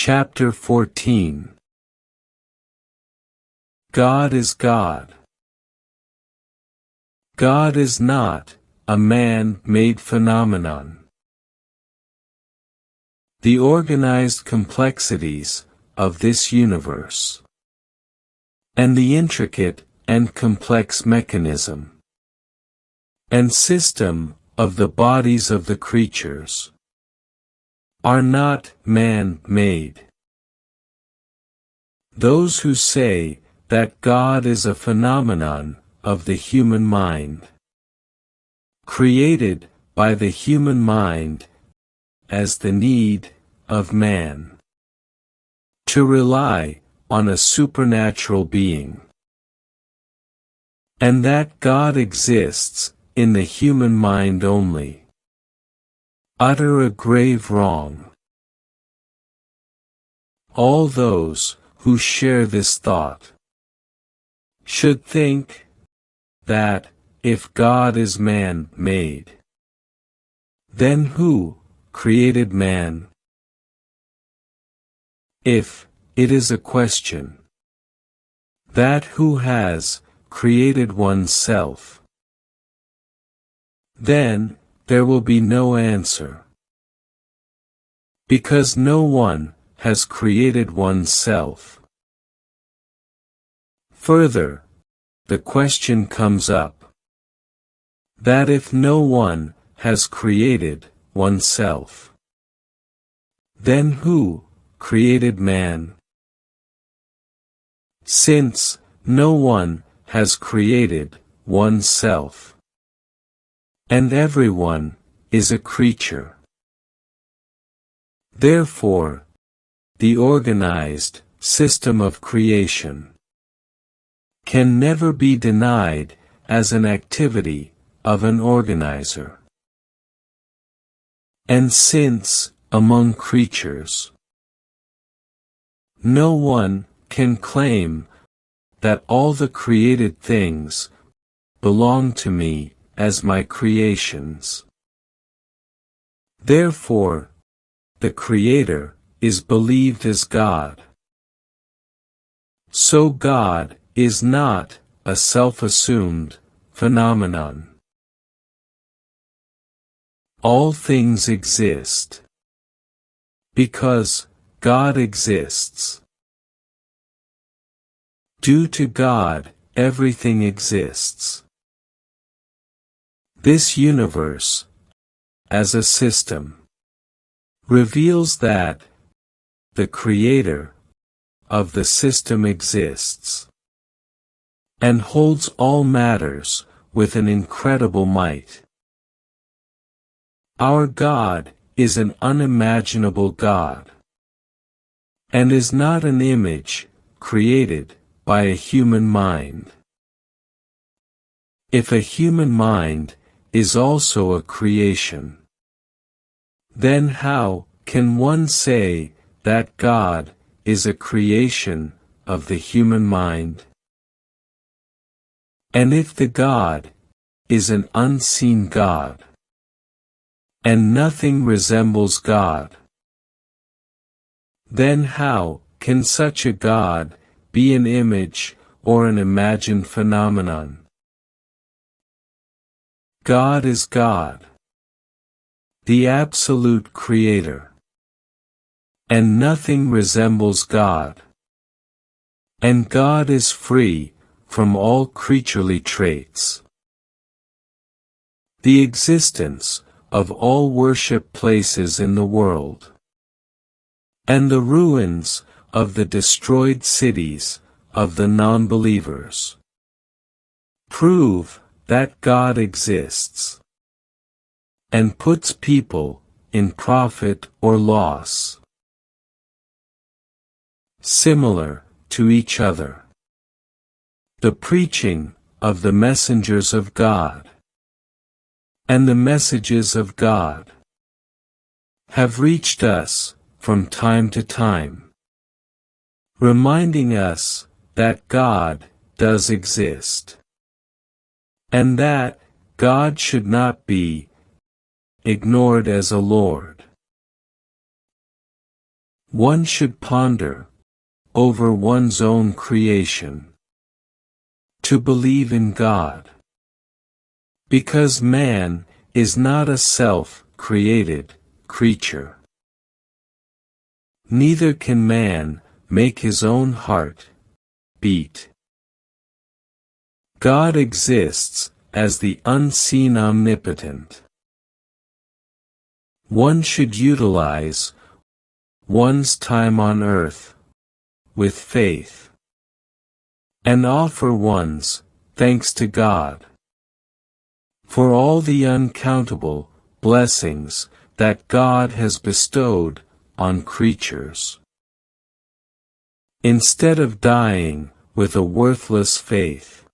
Chapter 14. God is God. God is not a man-made phenomenon. The organized complexities of this universe, and the intricate and complex mechanism and system of the bodies of the creatures, are not man-made. Those who say that God is a phenomenon of the human mind, created by the human mind as the need of man to rely on a supernatural being, and that God exists in the human mind only, utter a grave wrong. All those who share this thought should think that, if God is man-made, then who created man? If it is a question that who has created oneself, then there will be no answer, because no one has created oneself. Further, the question comes up that if no one has created oneself, then who created man? Since no one has created oneself, and everyone is a creature, therefore, the organized system of creation can never be denied as an activity of an organizer. And since, among creatures, no one can claim that all the created things belong to me as my creations, therefore, the Creator is believed as God. So God is not a self-assumed phenomenon. All things exist because God exists. Due to God, everything exists. This universe, as a system, reveals that the Creator of the system exists, and holds all matters with an incredible might. Our God is an unimaginable God, and is not an image created by a human mind. If a human mind is also a creation, then how can one say that God is a creation of the human mind? And if the God is an unseen God, and nothing resembles God, then how can such a God be an image or an imagined phenomenon? God is God, the absolute Creator, and nothing resembles God, and God is free from all creaturely traits. The existence of all worship places in the world, and the ruins of the destroyed cities of the non-believers, prove that God exists, and puts people in profit or loss, similar to each other. The preaching of the messengers of God and the messages of God have reached us from time to time, reminding us that God does exist, and that God should not be ignored as a Lord. One should ponder over one's own creation, to believe in God. Because man is not a self-created creature. Neither can man make his own heart beat. God exists as the unseen omnipotent. One should utilize one's time on earth with faith, and offer one's thanks to God for all the uncountable blessings that God has bestowed on creatures. Instead of dying with a worthless faith,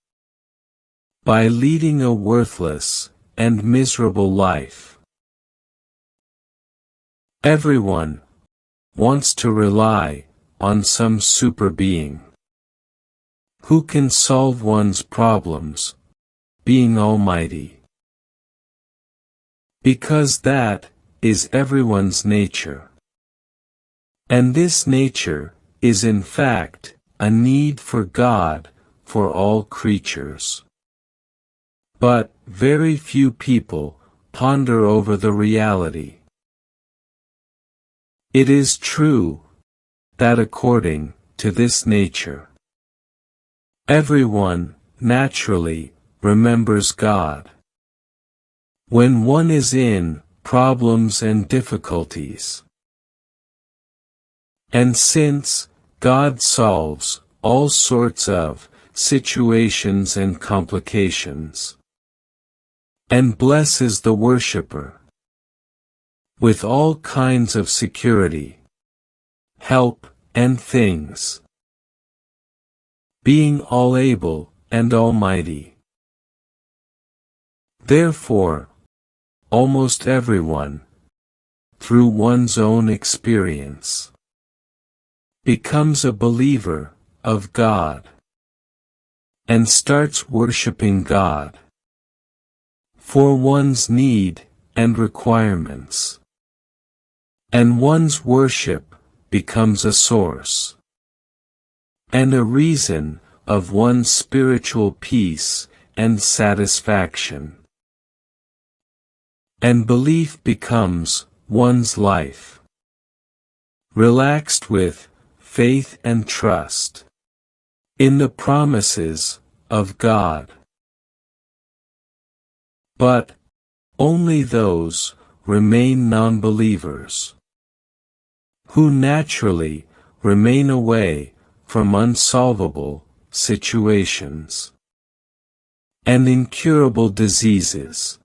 by leading a worthless and miserable life. Everyone wants to rely on some super being who can solve one's problems, being almighty. Because that is everyone's nature. And this nature is in fact a need for God for all creatures. But very few people ponder over the reality. It is true that according to this nature, everyone naturally remembers God when one is in problems and difficulties. And since God solves all sorts of situations and complications, and blesses the worshipper with all kinds of security, help, and things, being all able and almighty. Therefore, almost everyone, through one's own experience, becomes a believer of God, and starts worshiping God for one's need and requirements. And one's worship becomes a source and a reason of one's spiritual peace and satisfaction. And belief becomes one's life, relaxed with faith and trust in the promises of God. But only those remain non-believers, who naturally remain away from unsolvable situations and incurable diseases.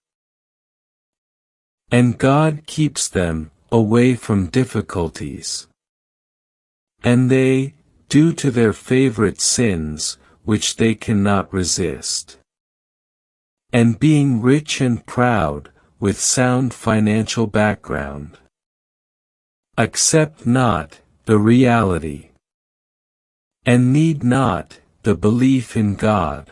And God keeps them away from difficulties. And they, due to their favorite sins, which they cannot resist, and being rich and proud, with sound financial background, accept not the reality, and need not the belief in God.